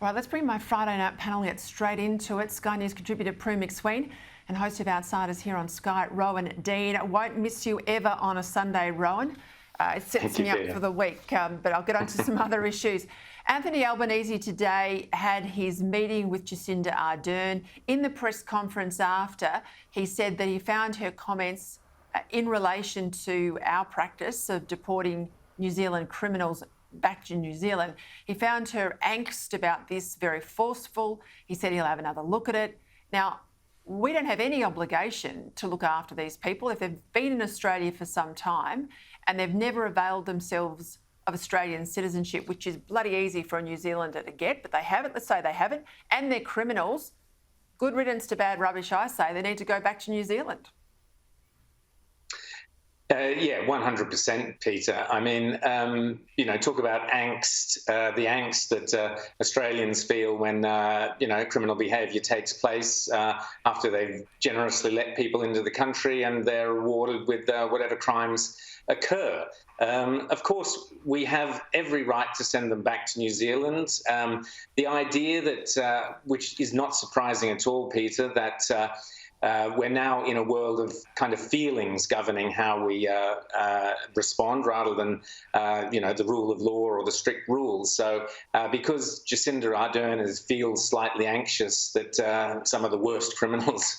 Right, let's bring my Friday night panel get straight into it. Sky News contributor Prue McSween and host of Outsiders here on Sky, Rowan Dean. I won't miss you ever on a Sunday, Rowan. It sets me up for the week, but I'll get on to some other issues. Anthony Albanese today had his meeting with Jacinda Ardern. In the press conference after, he said that he found her comments in relation to our practice of deporting New Zealand criminals back to New Zealand. He found her angst about this very forceful. He said he'll have another look at it. Now, we don't have any obligation to look after these people if they've been in Australia for some time and they've never availed themselves of Australian citizenship, which is bloody easy for a New Zealander to get, but they haven't. Let's say they haven't, and they're criminals. Good riddance to bad rubbish, I say. They need to go back to New Zealand. Yeah, 100%, Peter. I mean, talk about angst, the angst that Australians feel when, criminal behaviour takes place after they've generously let people into the country and they're rewarded with whatever crimes occur. Of course, we have every right to send them back to New Zealand. The idea that, which is not surprising at all, Peter, that we're now in a world of kind of feelings governing how we respond rather than, the rule of law or the strict rules. So because Jacinda Ardern feels slightly anxious that some of the worst criminals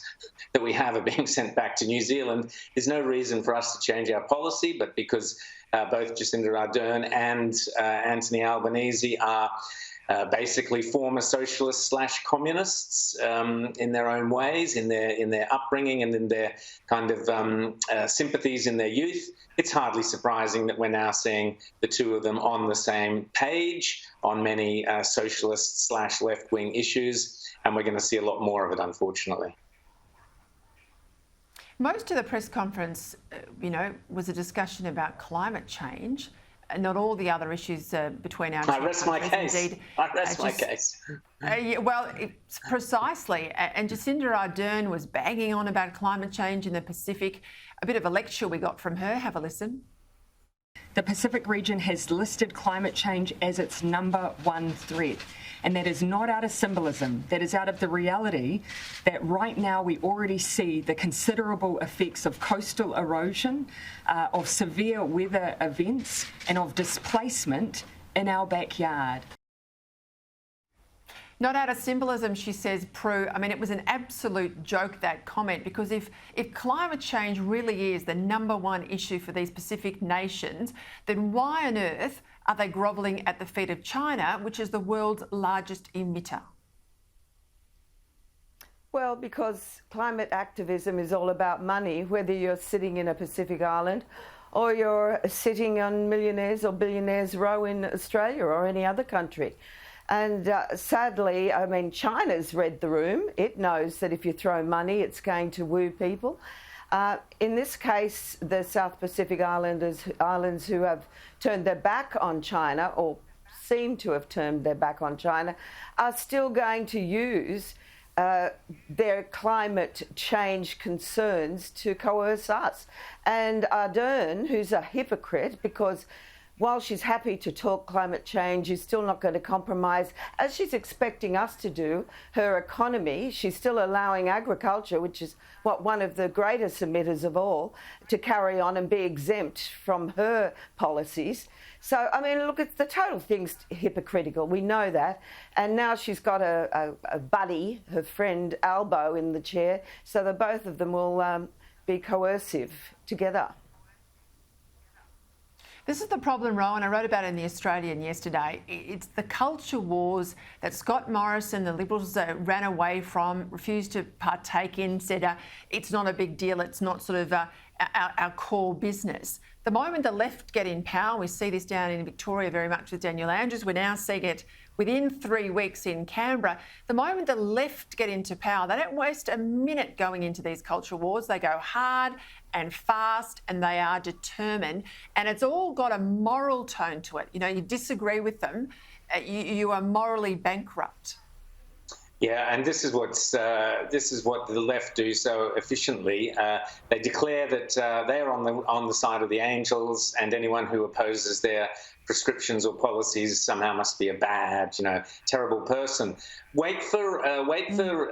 that we have are being sent back to New Zealand, there's no reason for us to change our policy, but because both Jacinda Ardern and Anthony Albanese are basically former socialists / communists in their own ways, in their upbringing and in their kind of sympathies in their youth. It's hardly surprising that we're now seeing the two of them on the same page on many socialist / left-wing issues, and we're going to see a lot more of it, unfortunately. Most of the press conference, was a discussion about climate change. Not all the other issues between our two countries. I rest my case. It's precisely. And Jacinda Ardern was banging on about climate change in the Pacific. A bit of a lecture we got from her. Have a listen. The Pacific region has listed climate change as its #1 threat. And that is not out of symbolism. That is out of the reality that right now we already see the considerable effects of coastal erosion, of severe weather events, and of displacement in our backyard. Not out of symbolism, she says, Prue. I mean, it was an absolute joke, that comment, because if climate change really is the #1 issue for these Pacific nations, then why on earth are they grovelling at the feet of China, which is the world's largest emitter? Well, because climate activism is all about money, whether you're sitting in a Pacific island or you're sitting on millionaires or billionaires' row in Australia or any other country. And sadly, I mean, China's read the room. It knows that if you throw money, it's going to woo people. In this case, the South Pacific islands who have turned their back on China, or seem to have turned their back on China, are still going to use their climate change concerns to coerce us. And Ardern, who's a hypocrite, because while she's happy to talk climate change, she's still not going to compromise, as she's expecting us to do, her economy. She's still allowing agriculture, which is one of the greatest emitters of all, to carry on and be exempt from her policies. So, I mean, look, the total thing's hypocritical. We know that. And now she's got a buddy, her friend Albo, in the chair, so that both of them will be coercive together. This is the problem, Rowan. I wrote about it in The Australian yesterday. It's the culture wars that Scott Morrison, the Liberals, ran away from, refused to partake in, said it's not a big deal, it's not sort of our core business. The moment the left get in power, we see this down in Victoria very much with Daniel Andrews, we're now seeing it within 3 weeks in Canberra. The moment the left get into power, they don't waste a minute going into these culture wars. They go hard and fast, and they are determined. And it's all got a moral tone to it. You disagree with them, you are morally bankrupt. Yeah, and this is what the left do so efficiently. They declare that they are on the side of the angels, and anyone who opposes their prescriptions or policies somehow must be a bad, terrible person. Wait for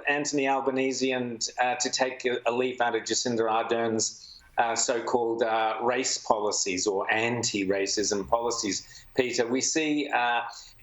Anthony Albanese and to take a leaf out of Jacinda Ardern's so-called race policies or anti-racism policies. Peter, we see,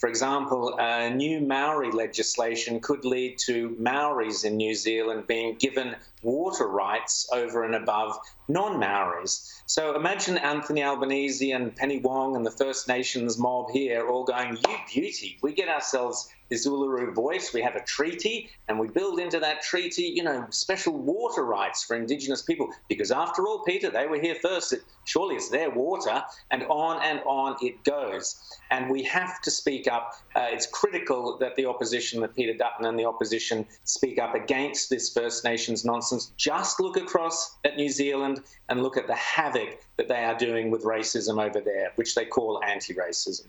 for example, new Maori legislation could lead to Maoris in New Zealand being given water rights over and above non-Maoris. So imagine Anthony Albanese and Penny Wong and the First Nations mob here all going, "You beauty, we get ourselves this Uluru Voice, we have a treaty, and we build into that treaty, special water rights for Indigenous people, because after all, Peter, they were here first. Surely it's their water," and on it goes. And we have to speak up. It's critical that the opposition, that Peter Dutton and the opposition speak up against this First Nations nonsense. Just look across at New Zealand and look at the havoc that they are doing with racism over there, which they call anti-racism.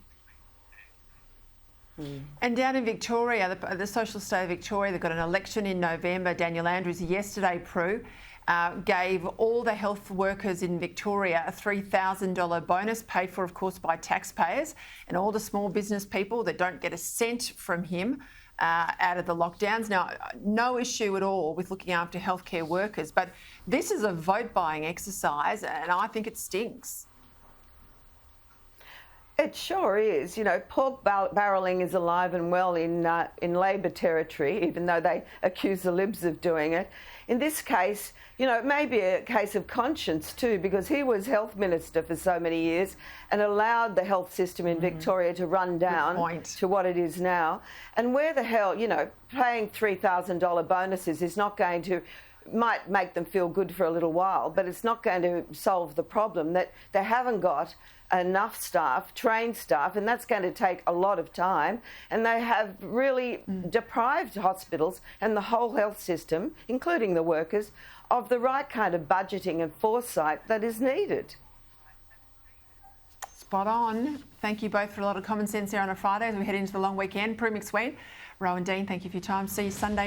And down in Victoria, the social state of Victoria, they've got an election in November. Daniel Andrews yesterday, Prue, gave all the health workers in Victoria a $3,000 bonus, paid for, of course, by taxpayers, and all the small business people that don't get a cent from him out of the lockdowns. Now, no issue at all with looking after healthcare workers, but this is a vote-buying exercise, and I think it stinks. It sure is. Pork barrelling is alive and well in Labor territory, even though they accuse the Libs of doing it. In this case, it may be a case of conscience too, because he was health minister for so many years and allowed the health system in Victoria to run down to what it is now. And where the hell, paying $3,000 bonuses is not going to, might make them feel good for a little while, but it's not going to solve the problem that they haven't got enough staff, trained staff, and that's going to take a lot of time. And they have really deprived hospitals and the whole health system, including the workers, of the right kind of budgeting and foresight that is needed. Spot on. Thank you both for a lot of common sense here on a Friday as we head into the long weekend. Prue McSween, Rowan Dean, thank you for your time. See you Sunday.